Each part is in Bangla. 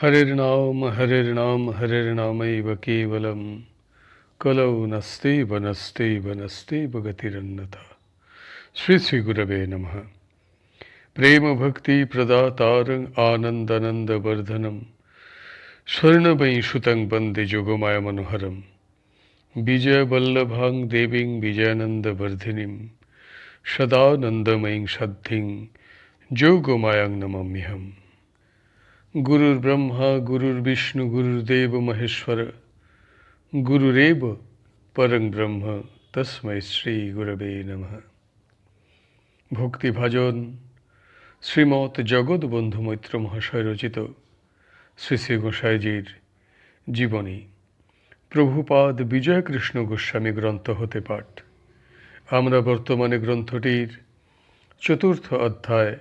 हरिर्नाम हरिर्नामैव केवलं कलौ नस्तेव नस्तेव नस्तेव गतिरन्यथा। श्री श्री गुरवे नमः। प्रेम भक्ति प्रदातारं आनंदानंद वर्धनम स्वर्णमयी सुतं वंदे जोगमाया मनोहरम विजय वल्लभां देवीं विजयानंद वर्धिनीं सदानंदमयीं सद्धिं जोगमायां नमाम्यहम्। गुरुर्ब्रह्मा गुरुर्विष्णु गुरुर्देव महेश्वर गुरुरेव परं ब्रह्म तस्मै श्री गुरवे नमः। ভক্তিভাজন শ্রীমৎ জগৎবন্ধু মৈত্র মহাশয় রচিত শ্রী শ্রী গোসাইজির জীবনী প্রভুপাদ বিজয়কৃষ্ণ গোস্বামী গ্রন্থ হতে পাঠ। আমরা বর্তমানে গ্রন্থটির চতুর্থ অধ্যায়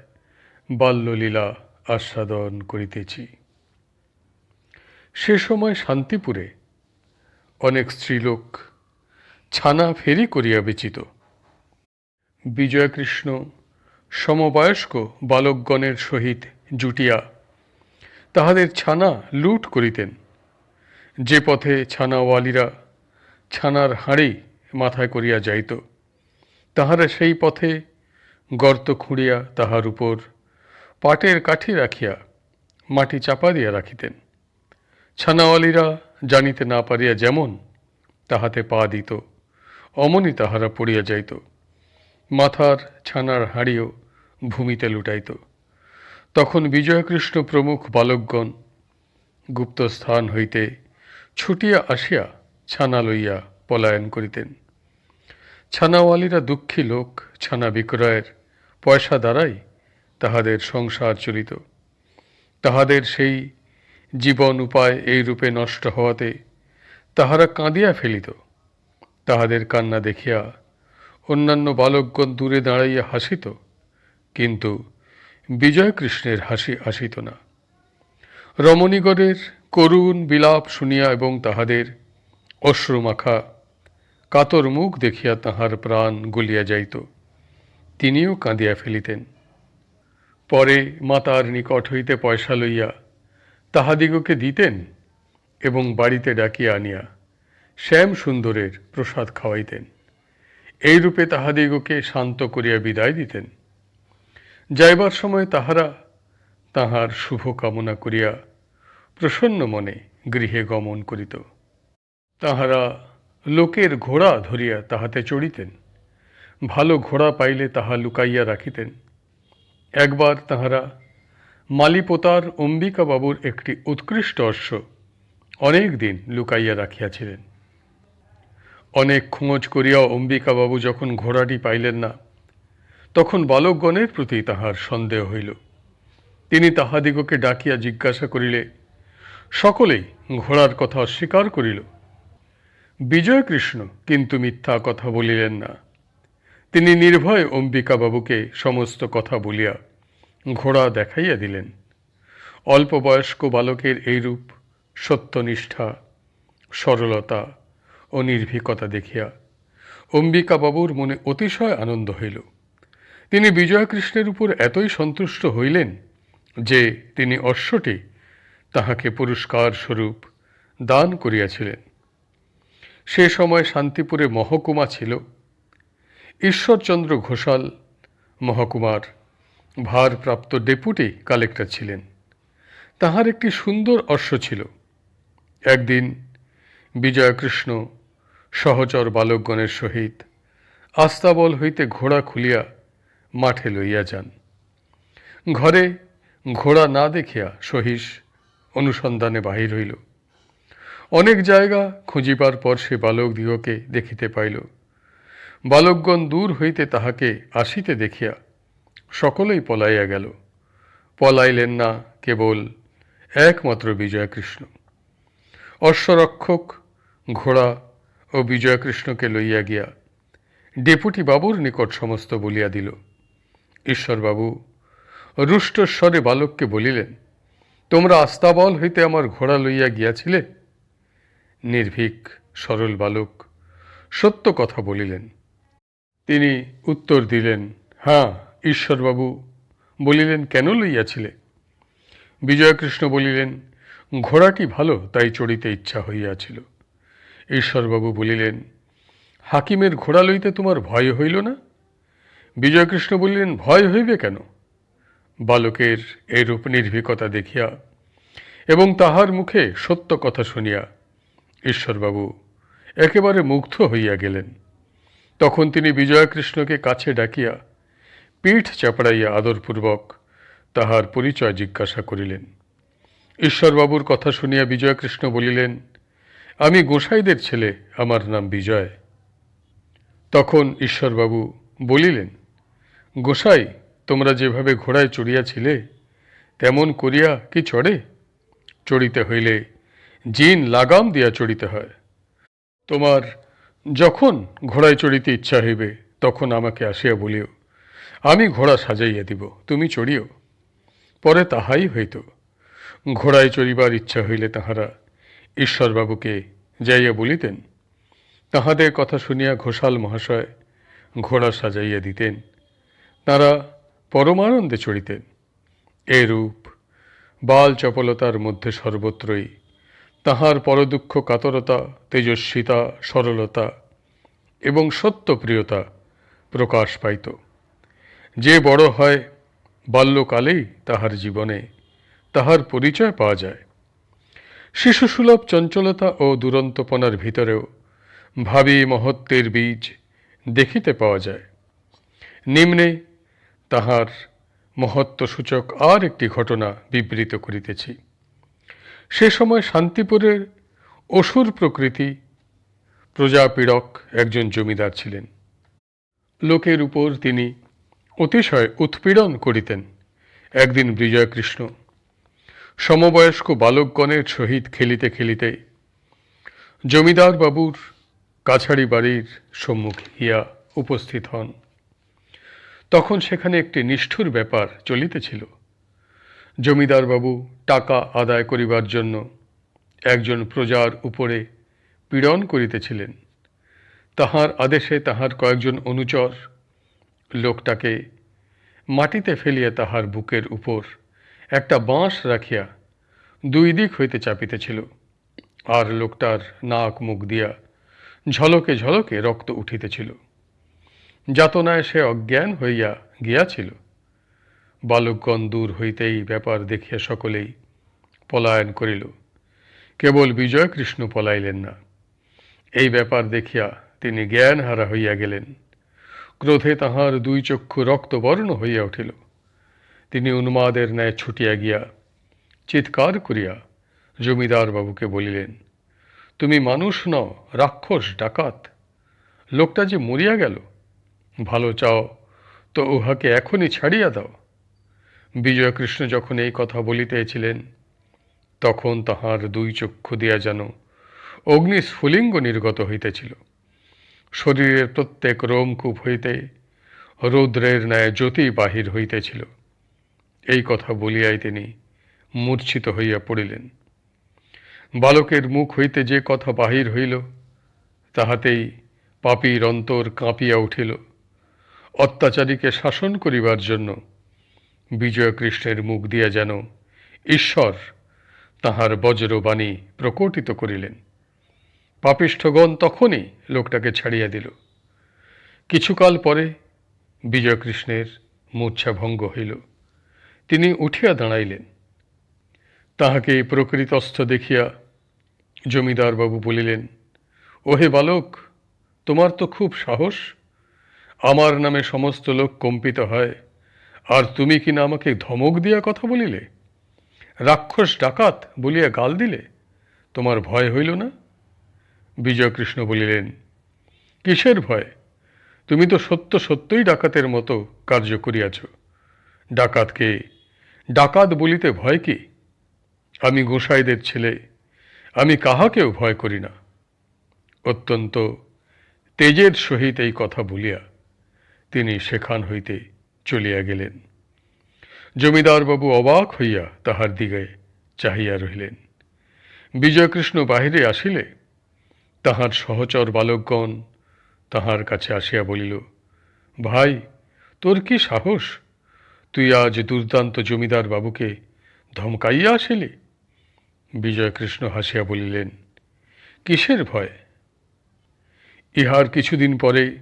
বাল্যলীলা আস্বাদন করিতেছি। সে সময় শান্তিপুরে অনেক স্ত্রীলোক ছানা ফেরি করিয়া বেচিত। বিজয়কৃষ্ণ সমবয়স্ক বালকগণের সহিত জুটিয়া তাহাদের ছানা লুট করিতেন। যে পথে ছানাওয়ালিরা ছানার হাঁড়ি মাথায় করিয়া যাইত, তাহারা সেই পথে গর্ত খুঁড়িয়া তাহার উপর পাটের কাঠি রাখিয়া মাটি চাপা দিয়া রাখিতেন। ছানাওয়ালিরা জানিতে না পারিয়া যেমন তাহাতে পা দিত, অমনি তাহারা পড়িয়া যাইত। মাথার ছানার হাঁড়িও ভূমিতে লুটাইত। তখন বিজয়কৃষ্ণ প্রমুখ বালকগণ গুপ্ত স্থান হইতে ছুটিয়া আসিয়া ছানা লইয়া পলায়ন করিতেন। ছানাওয়ালিরা দুঃখী লোক, ছানা বিক্রয়ের পয়সা দ্বারাই তাহাদের সংসার চলিত। তাহাদের সেই জীবন উপায় এই রূপে নষ্ট হওয়াতে তাহারা কাঁদিয়া ফেলিত। তাহাদের কান্না দেখিয়া অন্যান্য বালকগণ দূরে দাঁড়াইয়া হাসিত, কিন্তু বিজয়কৃষ্ণের হাসি আসিত না। রমণীগণের করুণ বিলাপ শুনিয়া এবং তাহাদের অশ্রুমাখা কাতর মুখ দেখিয়া তাহার প্রাণ গলিয়া যাইত। তিনিও কাঁদিয়া ফেলিতেন। পরে মাতার নিকট হইতে পয়সা লইয়া তাহাদিগকে দিতেন এবং বাড়িতে ডাকিয়া আনিয়া শ্যাম সুন্দরের প্রসাদ খাওয়াইতেন। এইরূপে তাহাদিগকে শান্ত করিয়া বিদায় দিতেন। যাইবার সময় তাহারা তাহার শুভ কামনা করিয়া প্রসন্ন মনে গৃহে গমন করিত। তাহারা লোকের ঘোড়া ধরিয়া তাহাতে চড়িতেন। ভালো ঘোড়া পাইলে তাহা লুকাইয়া রাখিতেন। একবার তাহারা মালিপোতার অম্বিকাবাবুর একটি উৎকৃষ্ট অশ্ব অনেক দিন লুকাইয়া রাখিয়াছিলেন। অনেক খোঁজ করিয়াও অম্বিকাবাবু যখন ঘোড়াটি পাইলেন না, তখন বালকগণের প্রতি তাহার সন্দেহ হইল। তিনি তাহাদিগকে ডাকিয়া জিজ্ঞাসা করিলে সকলেই ঘোড়ার কথা অস্বীকার করিল। বিজয়কৃষ্ণ কিন্তু মিথ্যা কথা বলিলেন না। তিনি নির্ভয়ে অম্বিকাবাবুকে সমস্ত কথা বলিয়া ঘোড়া দেখাইয়া দিলেন। অল্প বয়স্ক বালকের এইরূপ সত্যনিষ্ঠা, সরলতা ও নির্ভীকতা দেখিয়া অম্বিকাবাবুর মনে অতিশয় আনন্দ হইল। তিনি বিজয়কৃষ্ণের উপর এতই সন্তুষ্ট হইলেন যে তিনি অশ্বটি তাহাকে পুরস্কার স্বরূপ দান করিয়াছিলেন। সে সময় শান্তিপুরে মহকুমা ছিল। ঈশ্বরচন্দ্র ঘোষাল মহকুমার ভারপ্রাপ্ত ডেপুটি কালেক্টর ছিলেন। তাহার একটি সুন্দর অশ্ব ছিল। একদিন বিজয়কৃষ্ণ সহচর বালকগণের সহিত আস্তাবল হইতে ঘোড়া খুলিয়া মাঠে লইয়া যান। ঘরে ঘোড়া না দেখিয়া সহিস অনুসন্ধানে বাহির হইল। অনেক জায়গা খুঁজিবার পর সে বালকদিগকে দেখিতে পাইল। বালকগণ দূর হইতে তাহাকে আসিতে দেখিয়া সকলেই পলাইয়া গেল। পলাইলেন না কেবল একমাত্র বিজয়কৃষ্ণ। অশ্বরক্ষক ঘোড়া ও বিজয়কৃষ্ণকে লইয়া গিয়া ডেপুটি বাবুর নিকট সমস্ত বলিয়া দিল। ঈশ্বরবাবু রুষ্টস্বরে বালককে বলিলেন, তোমরা আস্তাবল হইতে আমার ঘোড়া লইয়া গিয়াছিলে? নির্ভীক সরল বালক সত্য কথা বলিলেন। তিনি উত্তর দিলেন, হ্যাঁ ঈশ্বরবাবু। বলিলেন, কেন লইয়াছিলে? বিজয়কৃষ্ণ বলিলেন, ঘোড়াটি ভালো, তাই চড়িতে ইচ্ছা হইয়াছিল। ঈশ্বরবাবু বলিলেন, হাকিমের ঘোড়া লইতে তোমার ভয় হইল না? বিজয়কৃষ্ণ বলিলেন, ভয় হইবে কেন? বালকের এরূপ নির্ভীকতা দেখিয়া এবং তাহার মুখে সত্য কথা শুনিয়া ঈশ্বরবাবু একেবারে মুগ্ধ হইয়া গেলেন। তখন তিনি বিজয়কৃষ্ণকে কাছে ডাকিয়া পিঠ চাপড়াইয়া আদরপূর্বক তাহার পরিচয় জিজ্ঞাসা করিলেন। ঈশ্বরবাবুর কথা শুনিয়া বিজয়কৃষ্ণ বলিলেন, আমি গোসাইদের ছেলে, আমার নাম বিজয়। তখন ঈশ্বরবাবু বলিলেন, গোসাই, তোমরা যেভাবে ঘোড়ায় চড়িয়াছিলে তেমন করিয়া কি চড়ে? চড়িতে হইলে জিন লাগাম দিয়া চড়িতে হয়। তোমার যখন ঘোড়ায় চড়িতে ইচ্ছা হইবে তখন আমাকে আসিয়া বলিও, আমি ঘোড়া সাজাইয়া দিব, তুমি চড়িও। পরে তাহাই হইত। ঘোড়ায় চড়িবার ইচ্ছা হইলে তাহারা ঈশ্বরবাবুকে যাইয়া বলিতেন। তাহাদের কথা শুনিয়া ঘোষাল মহাশয় ঘোড়া সাজাইয়া দিতেন। তাঁরা পরমানন্দে চড়িতেন। এরূপ বাল চপলতার মধ্যে সর্বত্রই তাহার পরদুঃখ কাতরতা, তেজস্বিতা, সরলতা এবং সত্যপ্রিয়তা প্রকাশ পাইত। যে বড় হয় বাল্যকালেই তাহার জীবনে তাহার পরিচয় পাওয়া যায়। শিশুসুলভ চঞ্চলতা ও দুরন্তপনার ভিতরেও ভাবী মহত্বের বীজ দেখিতে পাওয়া যায়। নিম্নে তাহার মহত্বসূচক আর একটি ঘটনা বিবৃত করিতেছি। সে সময় শান্তিপুরের অসুর প্রকৃতি প্রজাপীড়ক একজন জমিদার ছিলেন। লোকের উপর তিনি অতিশয় উৎপীড়ন করিতেন। একদিন বিজয়কৃষ্ণ সমবয়স্ক বালকগণের সহিত খেলিতে খেলিতে জমিদার বাবুর কাছারি বাড়ির সম্মুখে গিয়া উপস্থিত হন। তখন সেখানে একটি নিষ্ঠুর ব্যাপার চলিতেছিল। জমিদার বাবু টাকা আদায় করিবার জন্য একজন প্রজার উপরে পীড়ন করিতেছিলেন। তাহার আদেশে তাহার কয়েকজন অনুচর লোকটাকে মাটিতে ফেলিয়া তাহার বুকের উপর একটা বাঁশ রাখিয়া দুই দিক হইতে চাপিতেছিল, আর লোকটার নাক মুখ দিয়া ঝলকে ঝলকে রক্ত উঠিতেছিল। যাতনায় সে অজ্ঞান হইয়া গিয়াছিল। বালকগণ দূর হইতেই ব্যাপার দেখিয়া সকলেই পলায়ন করিল। কেবল বিজয়কৃষ্ণ পলাইলেন না। এই ব্যাপার দেখিয়া তিনি জ্ঞানহারা হইয়া গেলেন। ক্রোধে তাহার দুই চক্ষু রক্তবর্ণ হইয়া উঠিল। তিনি উন্মাদের ন্যায় ছুটিয়া গিয়া চিৎকার করিয়া জমিদার বাবুকে বলিলেন, তুমি মানুষ নও, রাক্ষস, ডাকাত। লোকটা যে মরিয়া গেল, ভালো চাও তো উহাকে এখনই ছাড়িয়া দাও। বিজয়কৃষ্ণ যখন এই কথা বলিতেছিলেন তখন তাহার দুই চক্ষু দিয়া যেন অগ্নিস্ফুলিঙ্গ নির্গত হইতেছিল। শরীরের প্রত্যেক রোমকূপ হইতে রৌদ্রের ন্যায় জ্যোতি বাহির হইতেছিল। এই কথা বলিয়াই তিনি মূর্ছিত হইয়া পড়িলেন। বালকের মুখ হইতে যে কথা বাহির হইল তাহাতেই পাপীর অন্তর কাঁপিয়া উঠিল। অত্যাচারীকে শাসন করিবার জন্য বিজয়কৃষ্ণের মুখ দিয়া যেন ঈশ্বর তাহার বজ্রবাণী প্রকটিত করিলেন। পাপিষ্ঠগণ তখনই লোকটাকে ছাড়িয়া দিল। কিছুকাল পরে বিজয়কৃষ্ণের মূর্ছা ভঙ্গ হইল। তিনি উঠিয়া দাঁড়াইলেন। তাহাকে প্রকৃতস্থ দেখিয়া জমিদার বাবু বলিলেন, ওহে বালক, তোমার তো খুব সাহস। আমার নামে সমস্ত লোক কম্পিত হয়, আর তুমি কিনা আমাকে ধমক দিয়া কথা বলিলে, রাক্ষস, ডাকাত বলিয়া গাল দিলে। তোমার ভয় হইল না? বিজয়কৃষ্ণ বলিলেন, কিসের ভয়? তুমি তো সত্য সত্যই ডাকাতের মতো কার্য করিয়াছ। ডাকাতকে ডাকাত বলিতে ভয় কি? আমি গোসাইদের ছেলে, আমি কাহাকেও ভয় করি না। অত্যন্ত তেজের সহিত এই কথা বলিয়া তিনি সেখান হইতে চলিয়া গেলেন। জমিদার বাবু অবাক হইয়া তাহার দিকে চাহিয়া রহিলেন। বিজয়কৃষ্ণ বাহিরে আসিলে তাহার সহচর বালকগণ তাহার কাছে আসিয়া বলিল, ভাই, তোর কি সাহস? তুই আজ দুর্দান্ত জমিদার বাবুকে ধমকাইয়া আসিলি? বিজয়কৃষ্ণ হাসিয়া বলিলেন, কিসের ভয়? ইহার কিছুদিন পরে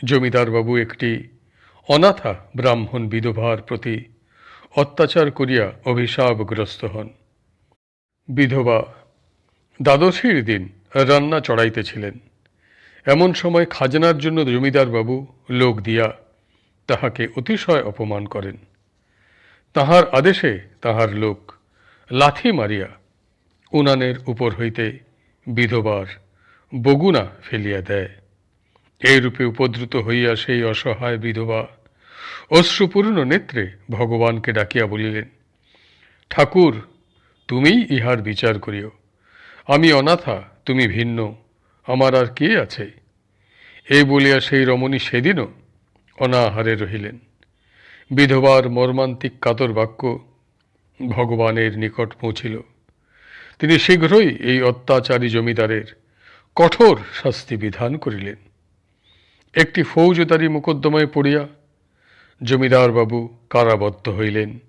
জমিদারবাবু একটি অনাথা ব্রাহ্মণ বিধবার প্রতি অত্যাচার করিয়া অভিশাপগ্রস্ত হন। বিধবা দ্বাদশীর দিন রান্না চড়াইতেছিলেন। এমন সময় খাজনার জন্য জমিদারবাবু লোক দিয়া তাহাকে অতিশয় অপমান করেন। তাহার আদেশে তাহার লোক লাথি মারিয়া উনানের উপর হইতে বিধবার বগুনা ফেলিয়া দেয়। এইরূপে উপদ্রুত হইয়া সেই অসহায় বিধবা অশ্রুপূর্ণ নেত্রে ভগবানকে ডাকিয়া বলিলেন, ঠাকুর, তুমিই ইহার বিচার করিও। আমি অনাথা, তুমি ভিন্ন, আমার আর কে আছে? এই বলিয়া সেই রমণী সেদিনও অনাহারে রহিলেন। বিধবার মর্মান্তিক কাতর বাক্য ভগবানের নিকট পৌঁছিল। তিনি শীঘ্রই এই অত্যাচারী জমিদারের কঠোর শাস্তি বিধান করিলেন। একটি ফৌজদারি মোকদ্দমায় পড়িয়া জমিদারবাবু কারাবদ্ধ হইলেন।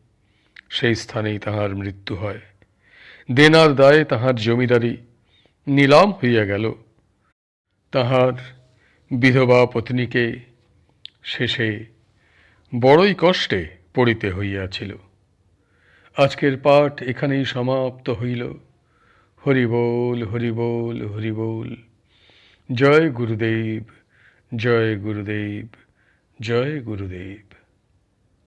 সেই স্থানেই তাহার মৃত্যু হয়। দেনার দায়ে তাহার জমিদারি নিলাম হইয়া গেল। তাহার বিধবা পত্নীকে শেষে বড়ই কষ্টে পড়িতে হইয়াছিল। আজকের পাঠ এখানেই সমাপ্ত হইল। হরি বল, হরি বল, হরি বল। জয় গুরুদেব, জয় গুরুদেব, জয় গুরুদেব।